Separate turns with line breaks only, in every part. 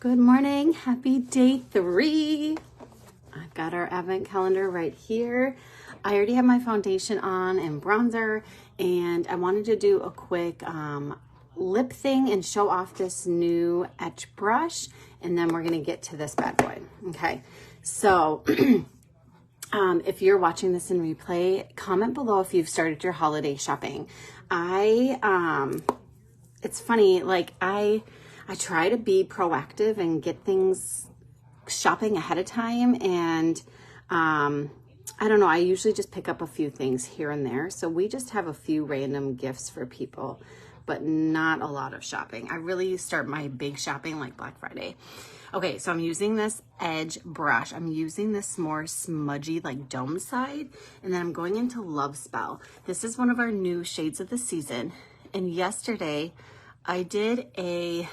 Good morning. Happy day 3. I've got our advent calendar right here. I already have my foundation on and bronzer, and I wanted to do a quick lip thing and show off this new etch brush, and then we're going to get to this bad boy. Okay, so if you're watching this in replay, comment below if you've started your holiday shopping. It's funny, like I try to be proactive and get things shopping ahead of time, and I don't know, I usually just pick up a few things here and there. So we just have a few random gifts for people, but not a lot of shopping. I really start my big shopping like Black Friday. Okay, so I'm using this edge brush. I'm using this more smudgy, like dome side, and then I'm going into Love Spell. This is one of our new shades of the season. And yesterday I did a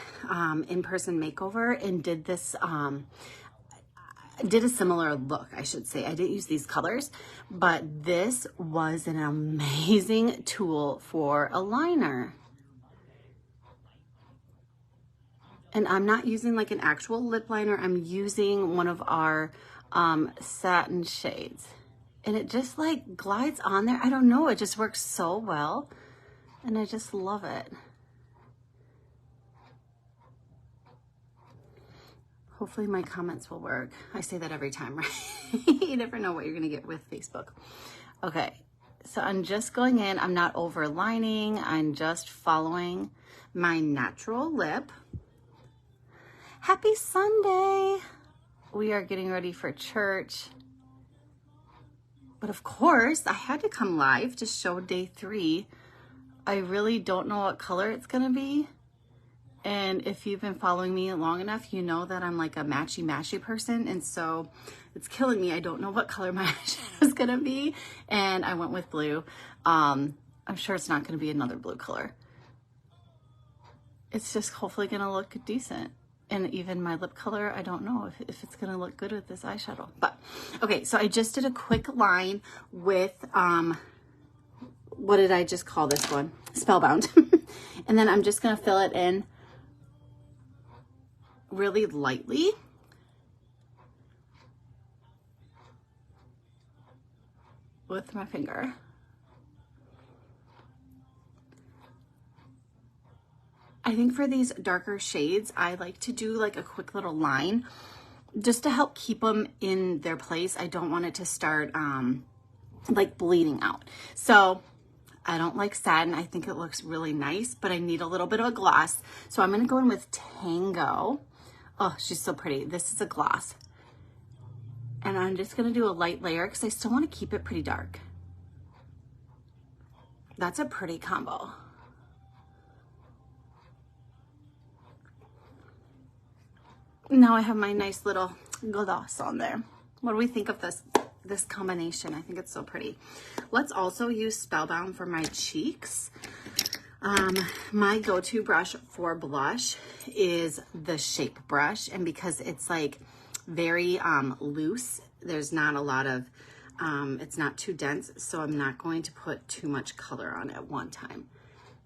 in-person makeover and did this, did a similar look, I should say. I didn't use these colors, but this was an amazing tool for a liner. And I'm not using like an actual lip liner. I'm using one of our satin shades. And it just like glides on there. I don't know, it just works so well. And I just love it. Hopefully my comments will work. I say that every time, right? You never know what you're gonna get with Facebook. Okay, so I'm just going in. I'm not overlining. I'm just following my natural lip. Happy Sunday. We are getting ready for church. But of course, I had to come live to show day 3. I really don't know what color it's gonna be. And if you've been following me long enough, you know that I'm like a matchy person. And so it's killing me. I don't know what color my eyeshadow is going to be. And I went with blue. I'm sure it's not going to be another blue color. It's just hopefully going to look decent. And even my lip color, I don't know if it's going to look good with this eyeshadow. But okay, so I just did a quick line with, what did I just call this one? Spellbound. And then I'm just going to fill it in really lightly. With my finger. I think for these darker shades, I like to do like a quick little line just to help keep them in their place. I don't want it to start like bleeding out. So I don't like satin. I think it looks really nice, but I need a little bit of a gloss. So I'm going to go in with Tango. Oh, she's so pretty. This is a gloss. And I'm just going to do a light layer because I still want to keep it pretty dark. That's a pretty combo. Now I have my nice little gloss on there. What do we think of this combination? I think it's so pretty. Let's also use Spellbound for my cheeks. My go-to brush for blush is the Shape brush, and because it's like very loose, there's not a lot of it's not too dense, so I'm not going to put too much color on at one time.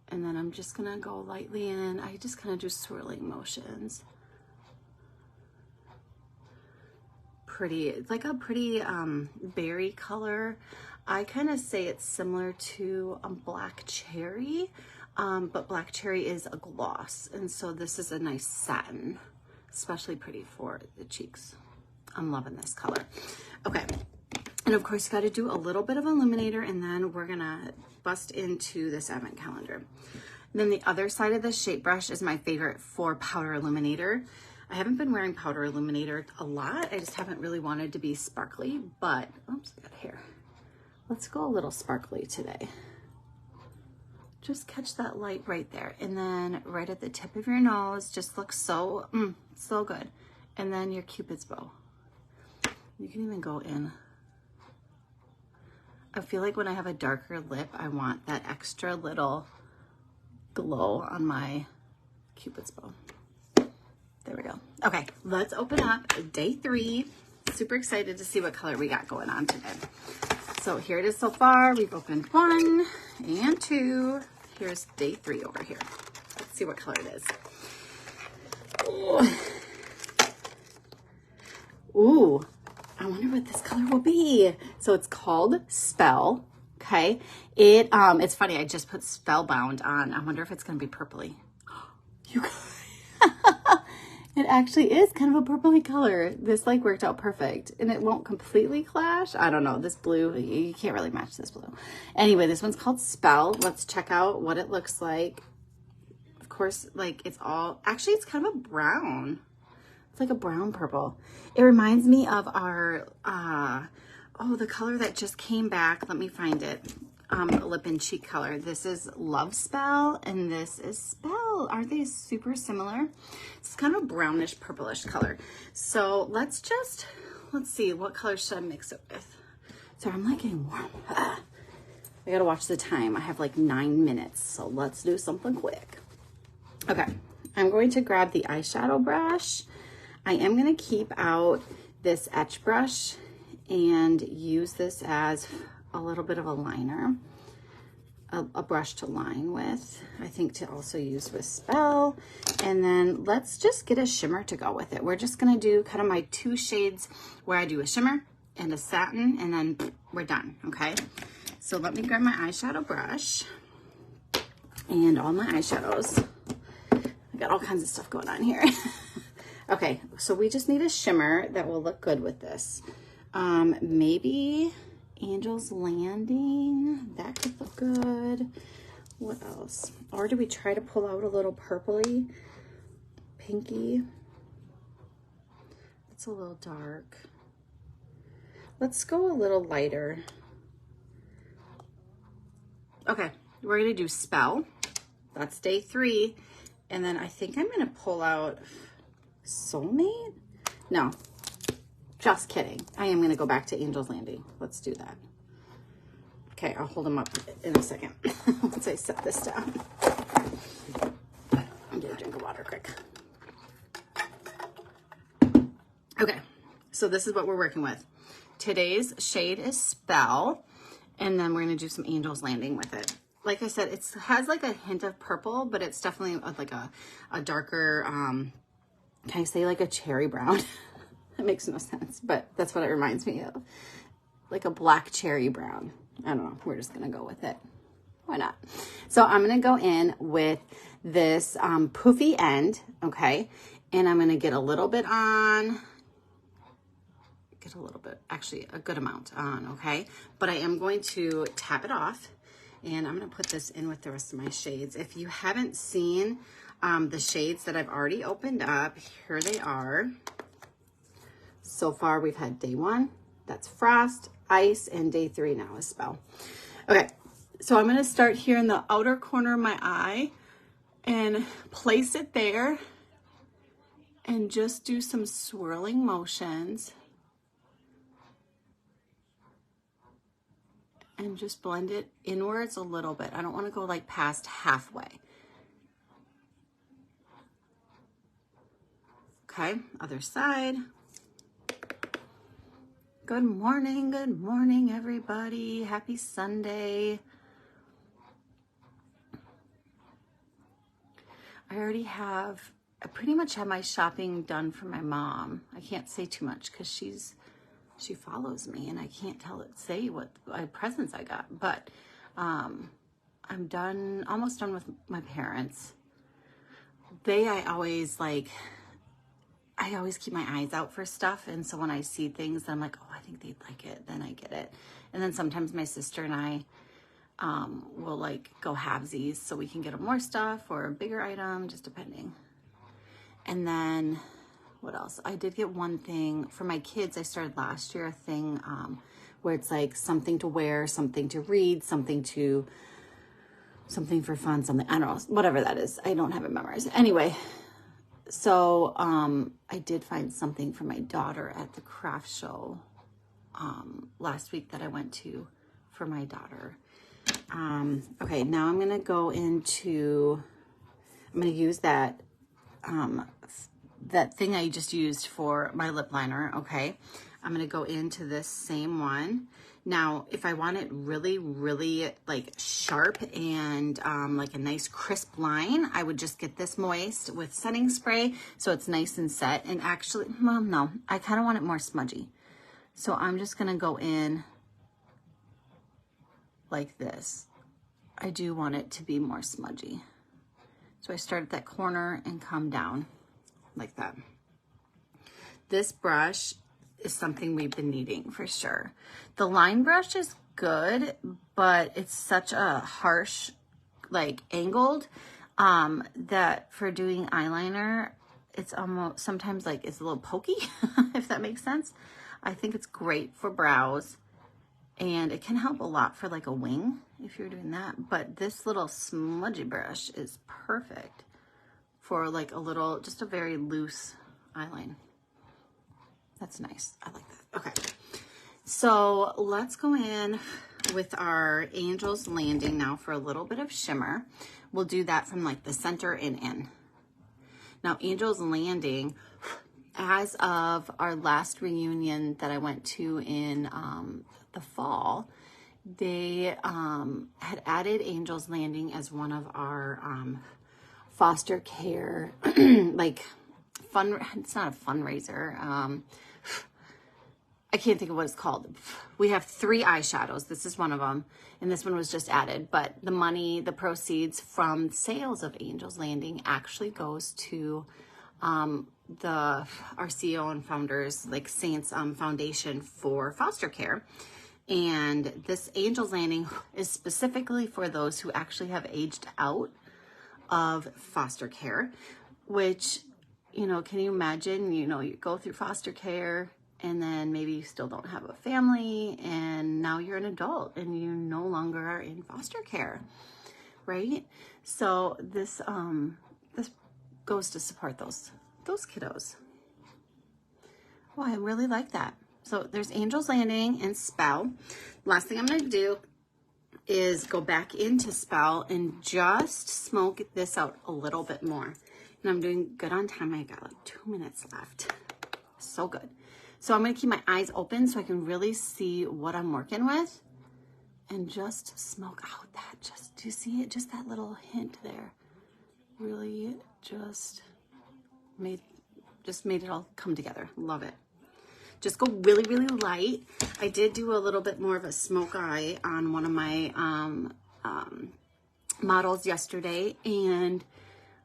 And then I'm just gonna go lightly in. I just kind of do swirling motions. Pretty, it's like a pretty berry color. I kind of say it's similar to a black cherry, but black cherry is a gloss, and so this is a nice satin, especially pretty for the cheeks. I'm loving this color. Okay, and of course you got to do a little bit of illuminator, and then we're gonna bust into this advent calendar. And then the other side of the Shape brush is my favorite for powder illuminator. I haven't been wearing powder illuminator a lot. I just haven't really wanted to be sparkly, but oops, I got hair. Let's go a little sparkly today. Just catch that light right there. And then right at the tip of your nose, just looks so, so good. And then your Cupid's bow. You can even go in. I feel like when I have a darker lip, I want that extra little glow on my Cupid's bow. There we go. Okay, let's open up day 3. Super excited to see what color we got going on today. So here it is so far. We've opened 1 and 2. Here's day 3 over here. Let's see what color it is. Oh, So it's called Spell. Okay. It's funny. I just put Spellbound on. I wonder if it's going to be purpley. You guys. It actually is kind of a purpley color. This like worked out perfect, and it won't completely clash. I don't know. This blue, you can't really match this blue. Anyway, this one's called Spell. Let's check out what it looks like. Of course, like it's it's kind of a brown. It's like a brown purple. It reminds me of our, the color that just came back. Let me find it. Lip and cheek color. This is Love Spell, and this is Spell. Aren't they super similar? It's kind of a brownish purplish color. So let's see, what color should I mix it with? Sorry, I'm like getting warm. I gotta watch the time. I have like 9 minutes, so let's do something quick. Okay, I'm going to grab the eyeshadow brush. I am gonna keep out this etch brush and use this as a little bit of a liner, a brush to line with, I think to also use with Spell. And then let's just get a shimmer to go with it. We're just gonna do kind of my 2 shades where I do a shimmer and a satin, and then we're done, okay? So let me grab my eyeshadow brush and all my eyeshadows. I got all kinds of stuff going on here. Okay, so we just need a shimmer that will look good with this. Maybe Angel's Landing, that could look good. What else? Or do we try to pull out a little purpley, pinky? It's a little dark. Let's go a little lighter. Okay, we're gonna do Spell. That's day 3. And then I think I'm gonna pull out Soulmate? No. Just kidding. I am going to go back to Angel's Landing. Let's do that. Okay, I'll hold them up in a second once I set this down. I'm going to drink of water quick. Okay, so this is what we're working with. Today's shade is Spell, and then we're going to do some Angel's Landing with it. Like I said, it has like a hint of purple, but it's definitely like a darker, can I say like a cherry brown? That makes no sense, but that's what it reminds me of. Like a black cherry brown. I don't know. We're just going to go with it. Why not? So I'm going to go in with this poofy end, okay? And I'm going to get a little bit on. Actually a good amount on, okay? But I am going to tap it off, and I'm going to put this in with the rest of my shades. If you haven't seen the shades that I've already opened up, here they are. So far, we've had day 1, that's Frost, Ice, and day 3 now is Spell. Okay, so I'm gonna start here in the outer corner of my eye and place it there and just do some swirling motions and just blend it inwards a little bit. I don't wanna go like past halfway. Okay, other side. Good morning, everybody. Happy Sunday. I pretty much have my shopping done for my mom. I can't say too much because she follows me and I can't say what presents I got, but I'm almost done with my parents. I always keep my eyes out for stuff, and so when I see things, I'm like, oh, I think they'd like it, then I get it. And then sometimes my sister and I will like go halvesies so we can get them more stuff or a bigger item, just depending. And then what else? I did get one thing for my kids. I started last year a thing where it's like something to wear, something to read, something for fun, something, I don't know, whatever that is. I don't have it memorized. Anyway, so I did find something for my daughter at the craft show last week that I went to for my daughter. Okay, now I'm gonna use that that thing I just used for my lip liner. Okay, I'm gonna go into this same one. Now, if I want it really, really like sharp and like a nice crisp line, I would just get this moist with setting spray so it's nice and set. And actually, well, no, I kind of want it more smudgy. So I'm just gonna go in like this, I do want it to be more smudgy. So I start at that corner and come down like that. This brush is something we've been needing for sure. The line brush is good, but it's such a harsh, like angled, that for doing eyeliner, it's almost sometimes like it's a little pokey, if that makes sense. I think it's great for brows, and it can help a lot for like a wing if you're doing that. But this little smudgy brush is perfect for like a little, just a very loose eyeline. That's nice. I like that. Okay. So let's go in with our Angel's Landing now for a little bit of shimmer. We'll do that from like the center and in. Now, Angel's Landing, as of our last reunion that I went to in the fall, they had added Angel's Landing as one of our foster care, like it's not a fundraiser. I can't think of what it's called. We have 3 eyeshadows. This is one of them. And this one was just added. But the money, the proceeds from sales of Angel's Landing actually goes to our CEO and founders, like Saints Foundation for Foster Care. And this Angel's Landing is specifically for those who actually have aged out of foster care, which, you know, can you imagine, you know, you go through foster care and then maybe you still don't have a family and now you're an adult and you no longer are in foster care, right? So this this goes to support those kiddos. Oh, I really like that. So there's Angel's Landing and Spell. Last thing I'm going to do is go back into Spell and just smoke this out a little bit more. And I'm doing good on time. I got like 2 minutes left. So good. So I'm going to keep my eyes open so I can really see what I'm working with and just smoke out that. Just, do you see it? Just that little hint there. Really just made it all come together. Love it. Just go really, really light. I did do a little bit more of a smoke eye on one of my models yesterday, and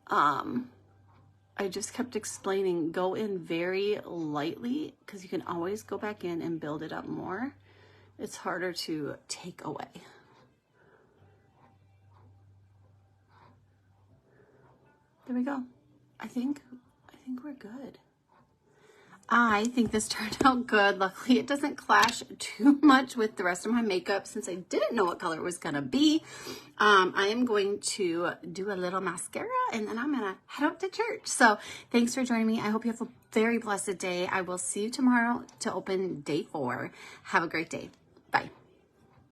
I just kept explaining, go in very lightly because you can always go back in and build it up more. It's harder to take away. There we go. I think we're good. I think this turned out good. Luckily, it doesn't clash too much with the rest of my makeup since I didn't know what color it was going to be. I am going to do a little mascara and then I'm going to head out to church. So thanks for joining me. I hope you have a very blessed day. I will see you tomorrow to open day 4. Have a great day. Bye.